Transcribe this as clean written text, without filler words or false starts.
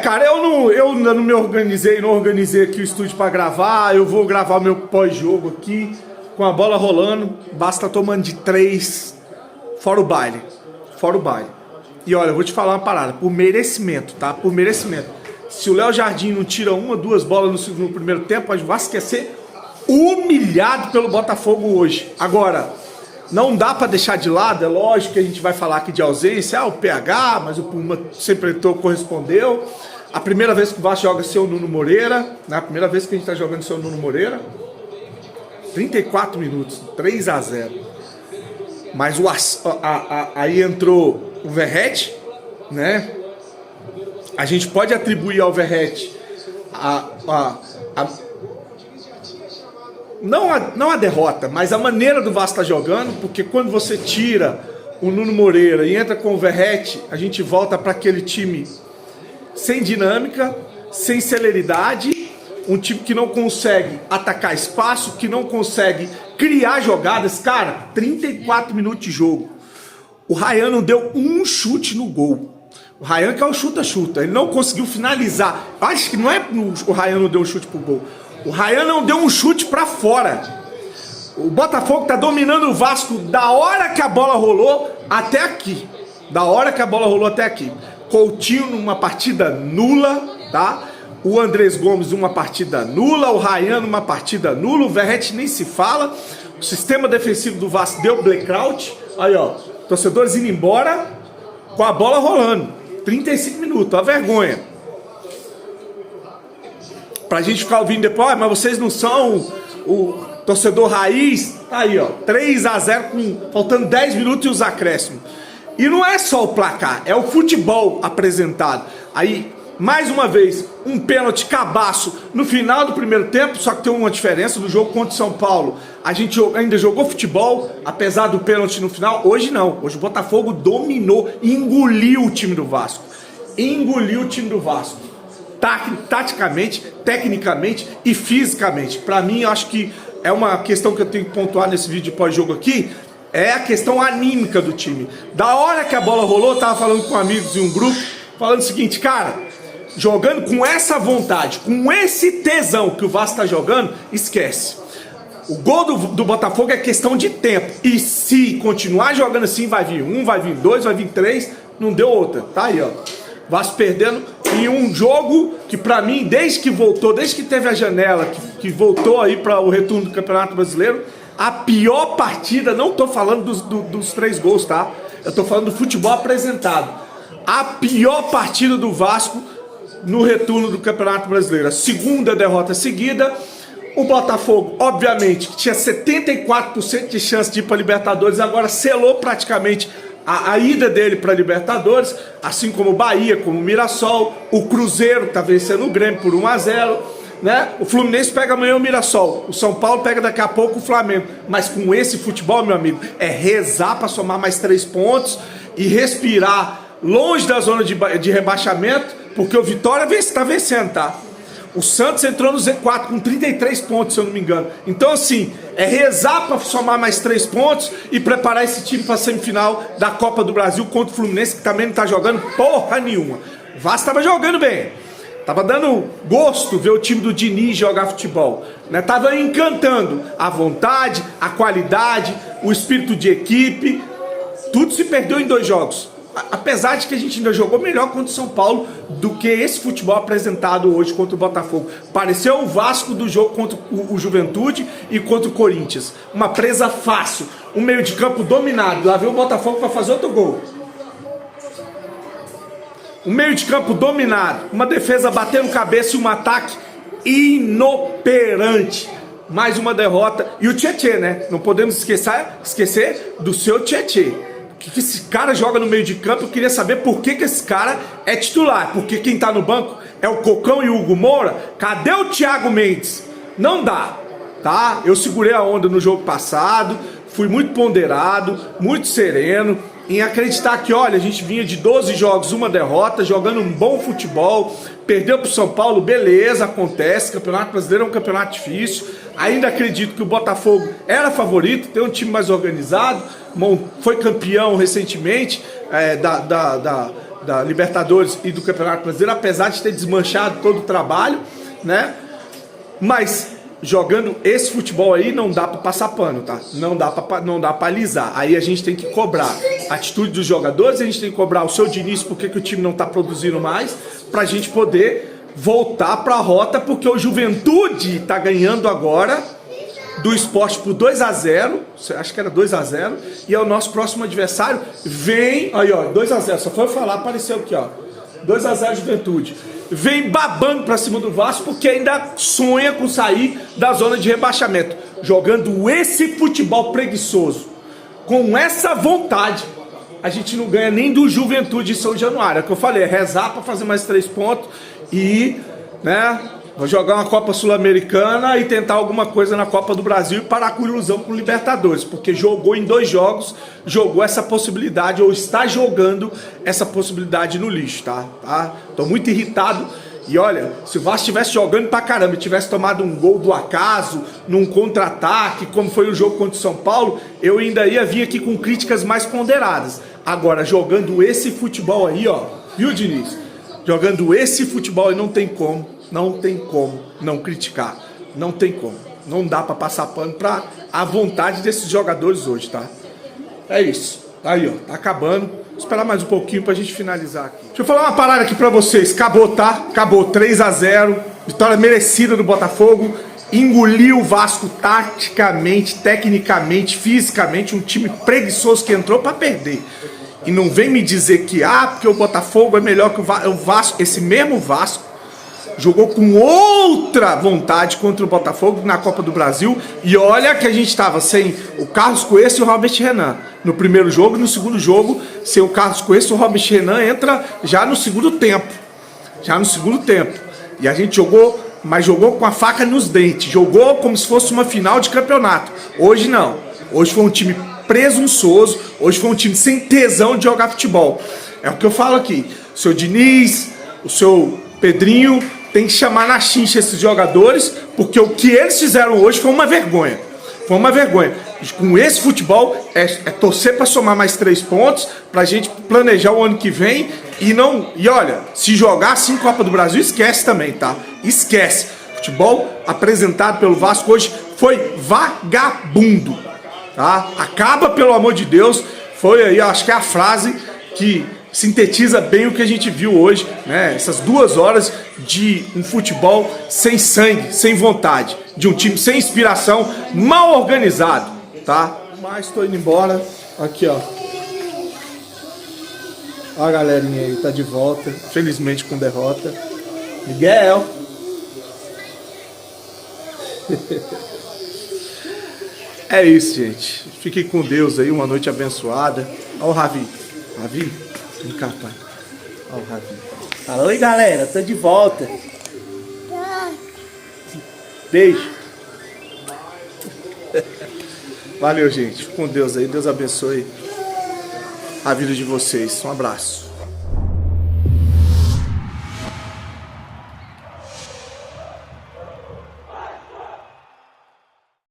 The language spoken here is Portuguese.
Cara, eu ainda não me organizei, não organizei aqui o estúdio pra gravar. Eu vou gravar meu pós-jogo aqui com a bola rolando. Basta tomando de 3, fora o baile. Fora o baile. E olha, eu vou te falar uma parada, por merecimento, tá? Por merecimento. Se o Léo Jardim não tira uma, 2 bolas no primeiro tempo, a gente vai esquecer humilhado pelo Botafogo hoje. Agora, não dá pra deixar de lado, é lógico que a gente vai falar aqui de ausência, o PH, mas o Puma sempre entrou, correspondeu. A primeira vez que o Vasco joga sem o Nuno Moreira, né? A primeira vez que a gente tá jogando sem o Nuno Moreira, 34 minutos, 3-0. Mas aí entrou o Verratti, né? A gente pode atribuir ao Verratti não a derrota, mas a maneira do Vasco estar jogando, porque quando você tira o Nuno Moreira e entra com o Verratti, a gente volta para aquele time sem dinâmica, sem celeridade, um time que não consegue atacar espaço, que não consegue criar jogadas. Cara, 34 minutos de jogo. O Ryan não deu um chute no gol. O Ryan que é o chuta-chuta, ele não conseguiu finalizar. Acho que não é o Ryan não deu um chute pro gol. O Ryan não deu um chute pra fora. O Botafogo tá dominando o Vasco da hora que a bola rolou até aqui. Da hora que a bola rolou até aqui. Coutinho numa partida nula, tá? O Andrés Gomes numa partida nula. O Ryan numa partida nula. O Verratti nem se fala. O sistema defensivo do Vasco deu blackout. Aí, ó. Torcedores indo embora com a bola rolando. 35 minutos. A vergonha. Pra gente ficar ouvindo depois, mas vocês não são o torcedor raiz. Tá aí, ó, 3-0 faltando 10 minutos e os acréscimos. E não é só o placar, é o futebol apresentado. Aí, mais uma vez, um pênalti cabaço no final do primeiro tempo, só que tem uma diferença do jogo contra o São Paulo. A gente ainda jogou futebol, apesar do pênalti no final. Hoje não, hoje o Botafogo dominou, engoliu o time do Vasco. Engoliu o time do Vasco. Taticamente, tecnicamente e fisicamente. Para mim, eu acho que é uma questão que eu tenho que pontuar nesse vídeo de pós-jogo aqui, é a questão anímica do time. Da hora que a bola rolou, eu tava falando com amigos em um grupo, falando o seguinte, cara, jogando com essa vontade, com esse tesão que o Vasco tá jogando, esquece. O gol do Botafogo é questão de tempo. E se continuar jogando assim, vai vir 1, vai vir 2, vai vir 3, não deu outra. Tá aí, ó. Vasco perdendo em um jogo que pra mim, desde que voltou, desde que teve a janela, que voltou aí para o retorno do Campeonato Brasileiro, a pior partida, não tô falando dos 3 gols, tá? Eu tô falando do futebol apresentado. A pior partida do Vasco no retorno do Campeonato Brasileiro. A segunda derrota seguida. O Botafogo, obviamente, que tinha 74% de chance de ir para Libertadores, agora selou praticamente a ida dele para Libertadores, assim como o Bahia, como o Mirassol, o Cruzeiro está vencendo o Grêmio por 1-0, né? O Fluminense pega amanhã o Mirassol, o São Paulo pega daqui a pouco o Flamengo, mas com esse futebol, meu amigo, é rezar para somar mais 3 pontos e respirar longe da zona de rebaixamento, porque o Vitória está vencendo, tá? O Santos entrou no Z4 com 33 pontos, se eu não me engano. Então, assim, é rezar para somar mais 3 pontos e preparar esse time para a semifinal da Copa do Brasil contra o Fluminense, que também não tá jogando porra nenhuma. O Vasco estava jogando bem. Tava dando gosto ver o time do Diniz jogar futebol. Né? Tava encantando a vontade, a qualidade, o espírito de equipe. Tudo se perdeu em 2 jogos. Apesar de que a gente ainda jogou melhor contra o São Paulo do que esse futebol apresentado hoje contra o Botafogo. Pareceu o Vasco do jogo contra o Juventude e contra o Corinthians. Uma presa fácil, um meio de campo dominado. Lá veio o Botafogo para fazer outro gol. Um meio de campo dominado, uma defesa batendo cabeça e um ataque inoperante. Mais uma derrota. E o Tietê, né? Não podemos esquecer do seu Tietê. Que esse cara joga no meio de campo. Eu queria saber por que esse cara é titular. Porque quem tá no banco é o Cocão e o Hugo Moura. Cadê o Thiago Mendes? Não dá, tá? Eu segurei a onda no jogo passado, fui muito ponderado, muito sereno, em acreditar que, olha, a gente vinha de 12 jogos, uma derrota, jogando um bom futebol, perdeu pro São Paulo, beleza, acontece, Campeonato Brasileiro é um campeonato difícil, ainda acredito que o Botafogo era favorito, tem um time mais organizado, foi campeão recentemente da Libertadores e do Campeonato Brasileiro, apesar de ter desmanchado todo o trabalho, né? Mas jogando esse futebol aí não dá para passar pano, tá? Não dá para alisar. Aí a gente tem que cobrar a atitude dos jogadores, a gente tem que cobrar o seu Diniz porque que o time não tá produzindo mais, pra gente poder voltar pra rota, porque o Juventude tá ganhando agora do Sport por 2-0, acho que era 2-0, e é o nosso próximo adversário, vem, aí ó, 2-0, só foi eu falar, apareceu aqui ó, 2-0 Juventude, vem babando pra cima do Vasco, porque ainda sonha com sair da zona de rebaixamento, jogando esse futebol preguiçoso, com essa vontade, a gente não ganha nem do Juventude em São Januário, é o que eu falei, é rezar pra fazer mais 3 pontos, e, né, vou jogar uma Copa Sul-Americana e tentar alguma coisa na Copa do Brasil e parar com ilusão com o Libertadores, porque jogou em 2 jogos, jogou essa possibilidade, ou está jogando essa possibilidade no lixo, tá? Tô muito irritado. E olha, se o Vasco estivesse jogando pra caramba e tivesse tomado um gol do acaso, num contra-ataque, como foi o jogo contra o São Paulo, eu ainda ia vir aqui com críticas mais ponderadas. Agora, jogando esse futebol aí, ó, viu, Diniz? Jogando esse futebol aí não tem como não criticar, não tem como, não dá pra passar pano pra a vontade desses jogadores hoje, tá? É isso, aí ó, tá acabando, vou esperar mais um pouquinho pra gente finalizar aqui. Deixa eu falar uma parada aqui pra vocês, acabou, tá? Acabou, 3-0, vitória merecida do Botafogo, engoliu o Vasco taticamente, tecnicamente, fisicamente, um time preguiçoso que entrou pra perder. E não vem me dizer que, porque o Botafogo é melhor que o Vasco. Esse mesmo Vasco jogou com outra vontade contra o Botafogo na Copa do Brasil. E olha que a gente estava sem o Carlos Cuesta e o Robert Renan no primeiro jogo. E no segundo jogo, sem o Carlos Cuesta, o Robert Renan entra já no segundo tempo. E a gente jogou, mas jogou com a faca nos dentes. Jogou como se fosse uma final de campeonato. Hoje não. Hoje foi um time presunçoso, hoje foi um time sem tesão de jogar futebol. É o que eu falo aqui, o seu Diniz, o seu Pedrinho tem que chamar na chincha esses jogadores, porque o que eles fizeram hoje foi uma vergonha. Foi uma vergonha. Com esse futebol é torcer para somar mais 3 pontos, pra gente planejar o ano que vem e olha, se jogar assim Copa do Brasil, esquece também, tá? Esquece. O futebol apresentado pelo Vasco hoje foi vagabundo. Tá? Acaba, pelo amor de Deus. Foi aí, acho que é a frase que sintetiza bem o que a gente viu hoje, né? Essas 2 horas de um futebol sem sangue, sem vontade, de um time sem inspiração, mal organizado, tá? Mas tô indo embora. Aqui, ó. Ó a galerinha aí, tá de volta, felizmente com derrota. Miguel. É isso, gente. Fiquem com Deus aí, uma noite abençoada. Ó o Ravi. Ravi? Vem cá, pai. Ó o Ravi. Fala, oi galera, tô de volta. Beijo. Valeu, gente. Fiquem com Deus aí. Deus abençoe a vida de vocês. Um abraço.